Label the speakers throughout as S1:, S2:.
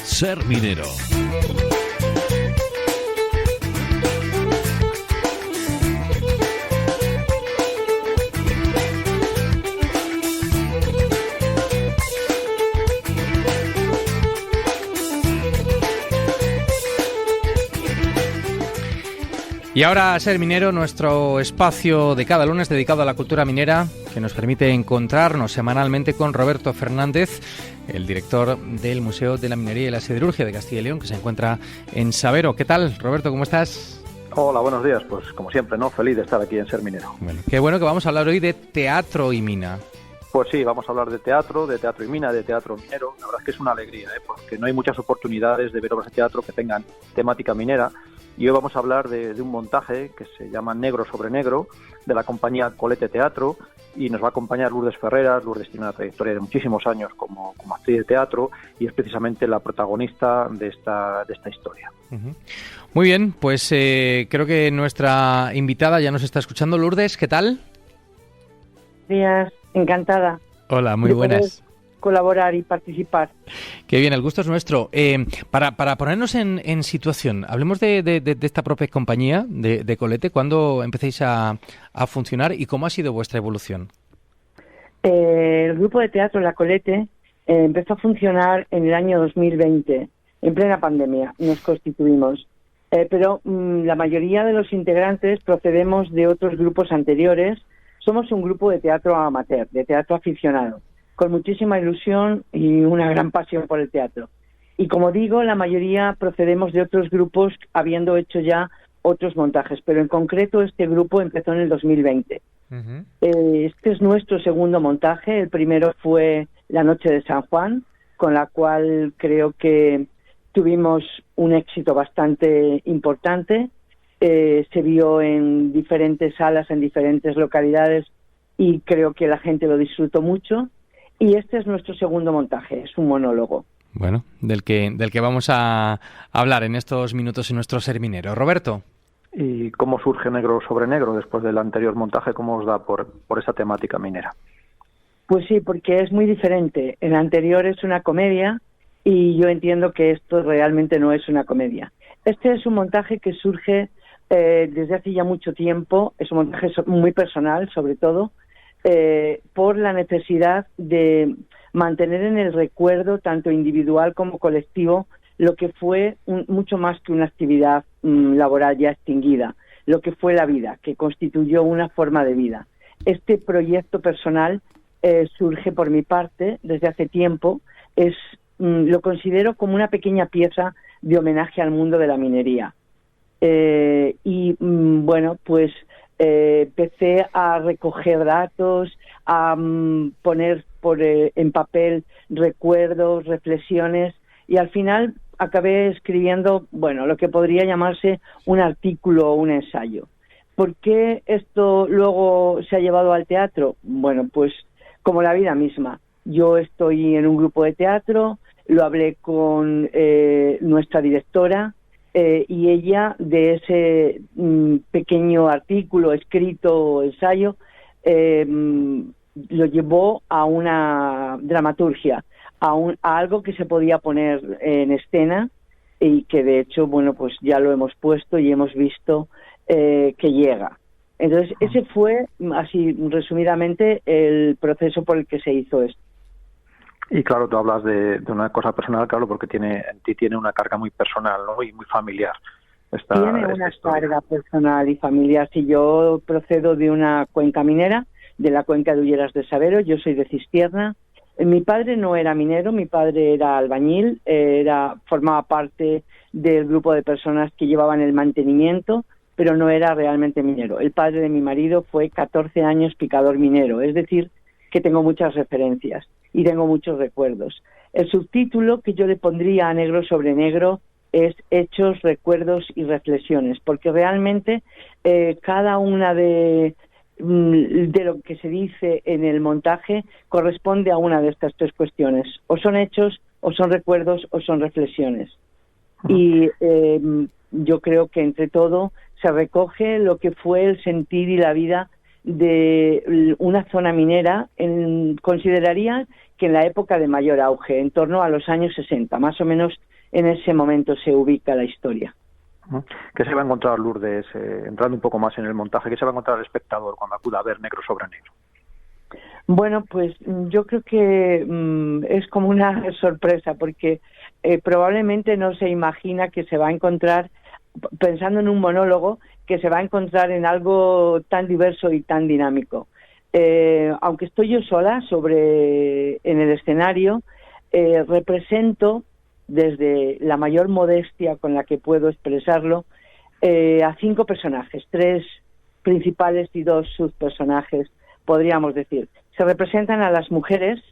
S1: Ser minero.
S2: Y ahora Ser Minero, nuestro espacio de cada lunes dedicado a la cultura minera, que nos permite encontrarnos semanalmente con Roberto Fernández, el director del Museo de la Minería y la Siderurgia de Castilla y León, que se encuentra en Sabero. ¿Qué tal, Roberto? ¿Cómo estás?
S3: Hola, buenos días. Pues como siempre, ¿no? Feliz de estar aquí en Ser Minero.
S2: Bueno, qué bueno que vamos a hablar hoy de teatro y mina.
S3: Pues sí, vamos a hablar de teatro y mina, de teatro minero. La verdad es que es una alegría, porque no hay muchas oportunidades de ver obras de teatro que tengan temática minera. Y hoy vamos a hablar de un montaje que se llama Negro sobre Negro, de la compañía Colete Teatro, y nos va a acompañar Lourdes Ferreras. Lourdes tiene una trayectoria de muchísimos años como actriz de teatro y es precisamente la protagonista de esta historia.
S2: Uh-huh. Muy bien, pues creo que nuestra invitada ya nos está escuchando. Lourdes, ¿qué tal?
S4: Buenos días, encantada.
S2: Hola, muy buenas.
S4: Colaborar y participar.
S2: Qué bien, el gusto es nuestro. Para ponernos en situación, hablemos de esta propia compañía de Colete. ¿Cuándo empecéis a funcionar y cómo ha sido vuestra evolución?
S4: El grupo de teatro La Colete empezó a funcionar en el año 2020, en plena pandemia. Nos constituimos. Pero la mayoría de los integrantes procedemos de otros grupos anteriores. Somos un grupo de teatro amateur, de teatro aficionado, con muchísima ilusión y una gran pasión por el teatro. Y como digo, la mayoría procedemos de otros grupos habiendo hecho ya otros montajes, pero en concreto este grupo empezó en el 2020. Uh-huh. Este es nuestro segundo montaje. El primero fue La Noche de San Juan, con la cual creo que tuvimos un éxito bastante importante. Se vio en diferentes salas, en diferentes localidades, y creo que la gente lo disfrutó mucho. Y este es nuestro segundo montaje, es un monólogo.
S2: Bueno, del que vamos a hablar en estos minutos en nuestro Ser Minero. Roberto.
S3: ¿Y cómo surge Negro sobre Negro después del anterior montaje? ¿Cómo os da por esa temática minera?
S4: Pues sí, porque es muy diferente. El anterior es una comedia y yo entiendo que esto realmente no es una comedia. Este es un montaje que surge desde hace ya mucho tiempo. Es un montaje muy personal, sobre todo, por la necesidad de mantener en el recuerdo, tanto individual como colectivo, lo que fue mucho más que una actividad laboral ya extinguida, lo que fue la vida, que constituyó una forma de vida. Este proyecto personal surge por mi parte desde hace tiempo. Lo considero como una pequeña pieza de homenaje al mundo de la minería. Bueno, pues empecé a recoger datos, a poner en papel recuerdos, reflexiones, y al final acabé escribiendo, bueno, lo que podría llamarse un artículo o un ensayo. ¿Por qué esto luego se ha llevado al teatro? Bueno, pues como la vida misma. Yo estoy en un grupo de teatro, lo hablé con nuestra directora, y ella, de ese pequeño artículo, escrito o ensayo, lo llevó a una dramaturgia, a algo que se podía poner en escena, y que de hecho, bueno, pues ya lo hemos puesto y hemos visto que llega. Entonces, ese fue, así resumidamente, el proceso por el que se hizo esto.
S3: Y claro, tú hablas de una cosa personal, claro, porque en ti tiene una carga muy personal, ¿no? Y muy familiar.
S4: Tiene una carga personal y familiar. Si yo procedo de una cuenca minera, de la cuenca de Ulleras de Sabero, yo soy de Cistierna. Mi padre no era minero, mi padre era albañil, formaba parte del grupo de personas que llevaban el mantenimiento, pero no era realmente minero. El padre de mi marido fue 14 años picador minero, es decir, que tengo muchas referencias y tengo muchos recuerdos. El subtítulo que yo le pondría a Negro sobre Negro es Hechos, Recuerdos y Reflexiones, porque realmente cada una de de lo que se dice en el montaje corresponde a una de estas tres cuestiones. O son hechos, o son recuerdos, o son reflexiones. Y yo creo que entre todo se recoge lo que fue el sentir y la vida de una zona minera. Consideraría que en la época de mayor auge, en torno a los años 60, más o menos en ese momento se ubica la historia.
S3: ¿Qué se va a encontrar, Lourdes, entrando un poco más en el montaje, qué se va a encontrar el espectador cuando acuda a ver Negro sobre Negro?
S4: Bueno, pues yo creo que es como una sorpresa, porque probablemente no se imagina que se va a encontrar, pensando en un monólogo, que se va a encontrar en algo tan diverso y tan dinámico. Aunque estoy yo sola en el escenario, represento, desde la mayor modestia con la que puedo expresarlo, a 5 personajes, 3 principales y 2 subpersonajes, podríamos decir. Se representan a las mujeres,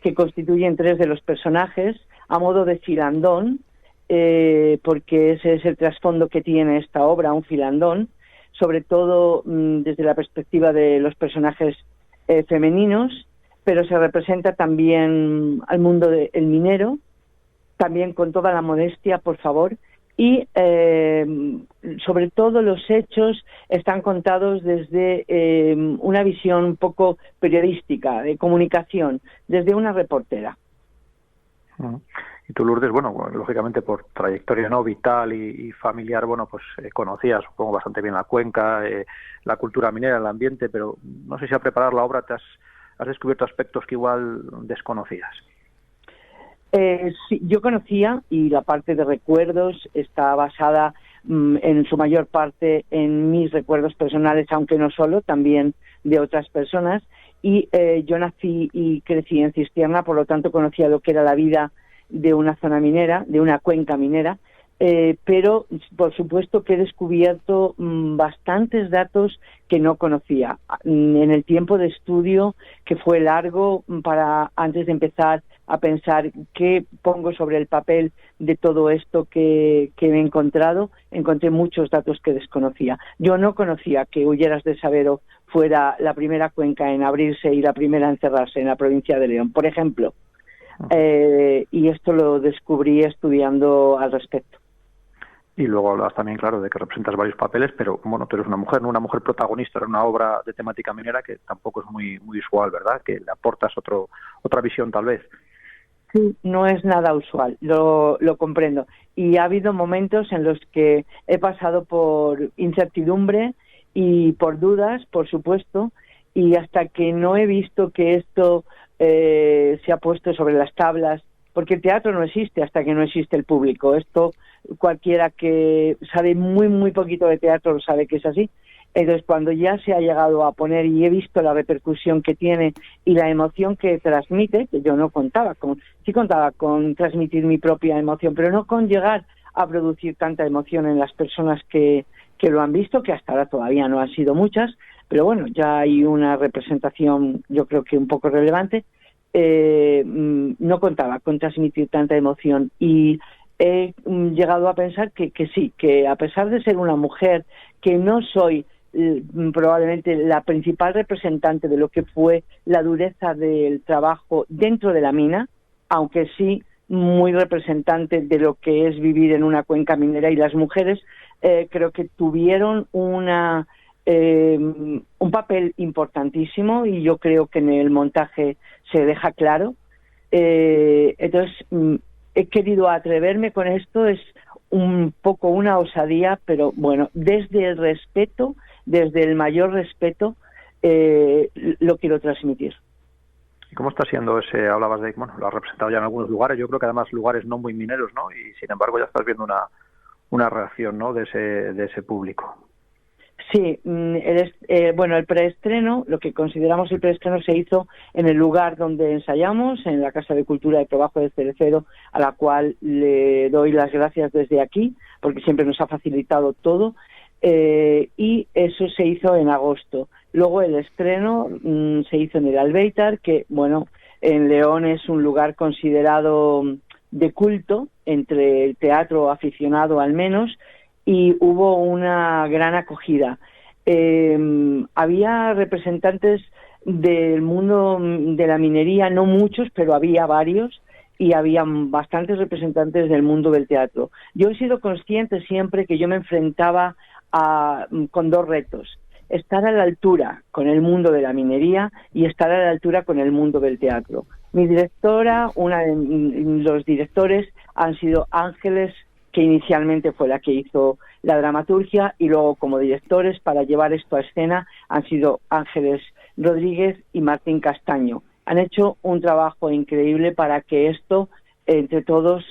S4: que constituyen 3 de los personajes, a modo de filandón, porque ese es el trasfondo que tiene esta obra, un filandón, sobre todo desde la perspectiva de los personajes femeninos, pero se representa también al mundo del minero, también con toda la modestia, por favor, y sobre todo los hechos están contados desde una visión un poco periodística, de comunicación, desde una reportera.
S3: Y tú, Lourdes, bueno, lógicamente por trayectoria no vital y familiar, bueno, pues conocías, supongo, bastante bien la cuenca, la cultura minera, el ambiente, pero no sé si al preparar la obra has descubierto aspectos que igual desconocías.
S4: Sí, yo conocía, y la parte de recuerdos está basada en su mayor parte en mis recuerdos personales, aunque no solo, también de otras personas, y yo nací y crecí en Cistierna, por lo tanto conocía lo que era la vida de una zona minera, de una cuenca minera, pero por supuesto que he descubierto bastantes datos que no conocía. En el tiempo de estudio, que fue largo antes de empezar a pensar qué pongo sobre el papel de todo esto que he encontrado, encontré muchos datos que desconocía. Yo no conocía que Hulleras de Sabero fuera la primera cuenca en abrirse y la primera en cerrarse en la provincia de León, por ejemplo. Y esto lo descubrí estudiando al respecto.
S3: Y luego hablas también, claro, de que representas varios papeles, pero bueno, tú eres una mujer, ¿no? Una mujer protagonista en una obra de temática minera que tampoco es muy usual, ¿verdad? Que le aportas otra visión, tal vez.
S4: Sí, no es nada usual, lo comprendo. Y ha habido momentos en los que he pasado por incertidumbre y por dudas, por supuesto, y hasta que no he visto que esto se ha puesto sobre las tablas, porque el teatro no existe hasta que no existe el público. Esto cualquiera que sabe muy poquito de teatro lo sabe que es así. Entonces, cuando ya se ha llegado a poner y he visto la repercusión que tiene y la emoción que transmite, que yo no contaba con, sí contaba con transmitir mi propia emoción, pero no con llegar a producir tanta emoción en las personas que lo han visto, que hasta ahora todavía no han sido muchas, pero bueno, ya hay una representación, yo creo que un poco relevante. No contaba con transmitir tanta emoción y he llegado a pensar que sí, que a pesar de ser una mujer, que no soy probablemente la principal representante de lo que fue la dureza del trabajo dentro de la mina, aunque sí muy representante de lo que es vivir en una cuenca minera, y las mujeres creo que tuvieron un papel importantísimo, y yo creo que en el montaje se deja claro. Entonces he querido atreverme con esto, es un poco una osadía, pero bueno, desde el respeto, desde el mayor respeto, lo quiero transmitir.
S3: ¿Y cómo está siendo ese? Hablabas de, bueno, lo has representado ya en algunos lugares, yo creo que además lugares no muy mineros, ¿no? Y sin embargo ya estás viendo una reacción, ¿no?, de ese público.
S4: Sí, bueno, el preestreno, lo que consideramos el preestreno, se hizo en el lugar donde ensayamos, en la Casa de Cultura de Trabajo de Cerecero, a la cual le doy las gracias desde aquí, porque siempre nos ha facilitado todo, y eso se hizo en agosto. Luego el estreno se hizo en el Albéitar, que, bueno, en León es un lugar considerado de culto, entre el teatro aficionado al menos, y hubo una gran acogida. había representantes del mundo de la minería, no muchos, pero había varios, y había bastantes representantes del mundo del teatro. Yo he sido consciente siempre que yo me enfrentaba con dos retos: estar a la altura con el mundo de la minería y estar a la altura con el mundo del teatro. Mi directora, una de los directores, han sido Ángeles, que inicialmente fue la que hizo la dramaturgia, y luego como directores para llevar esto a escena han sido Ángeles Rodríguez y Martín Castaño. Han hecho un trabajo increíble para que esto, entre todos,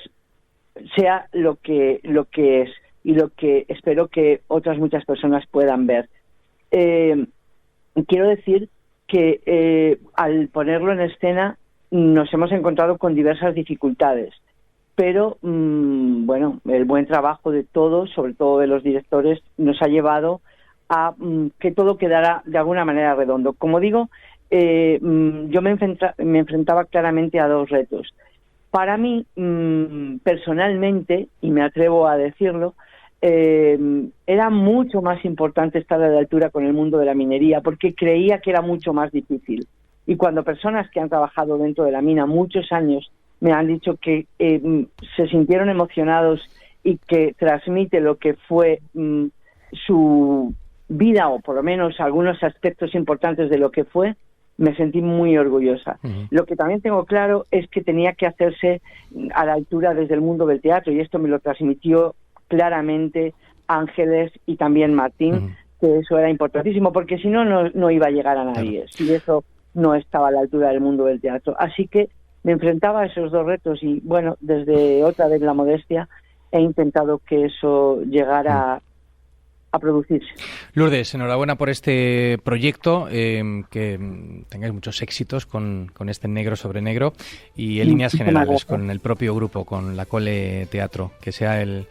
S4: sea lo que es y lo que espero que otras muchas personas puedan ver. Quiero decir que al ponerlo en escena nos hemos encontrado con diversas dificultades, pero bueno, el buen trabajo de todos, sobre todo de los directores, nos ha llevado a que todo quedara de alguna manera redondo. Como digo, yo me enfrentaba claramente a dos retos. Para mí, personalmente, y me atrevo a decirlo, era mucho más importante estar a la altura con el mundo de la minería, porque creía que era mucho más difícil. Y cuando personas que han trabajado dentro de la mina muchos años me han dicho que se sintieron emocionados y que transmite lo que fue su vida, o por lo menos algunos aspectos importantes de lo que fue, me sentí muy orgullosa. Uh-huh. Lo que también tengo claro es que tenía que hacerse a la altura desde el mundo del teatro, y esto me lo transmitió claramente Ángeles y también Martín, uh-huh, que eso era importantísimo, porque si no iba a llegar a nadie, claro, si eso no estaba a la altura del mundo del teatro. Así que me enfrentaba a esos dos retos y, bueno, desde otra vez la modestia, he intentado que eso llegara a producirse.
S2: Lourdes, enhorabuena por este proyecto, que tengáis muchos éxitos con este Negro sobre Negro, y en líneas generales con el propio grupo, con la Cole Teatro, que sea el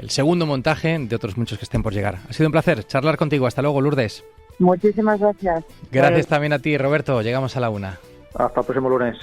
S2: segundo montaje de otros muchos que estén por llegar. Ha sido un placer charlar contigo. Hasta luego, Lourdes.
S4: Muchísimas gracias.
S2: Gracias también a ti, Roberto. Llegamos a la 1.
S3: Hasta el próximo lunes.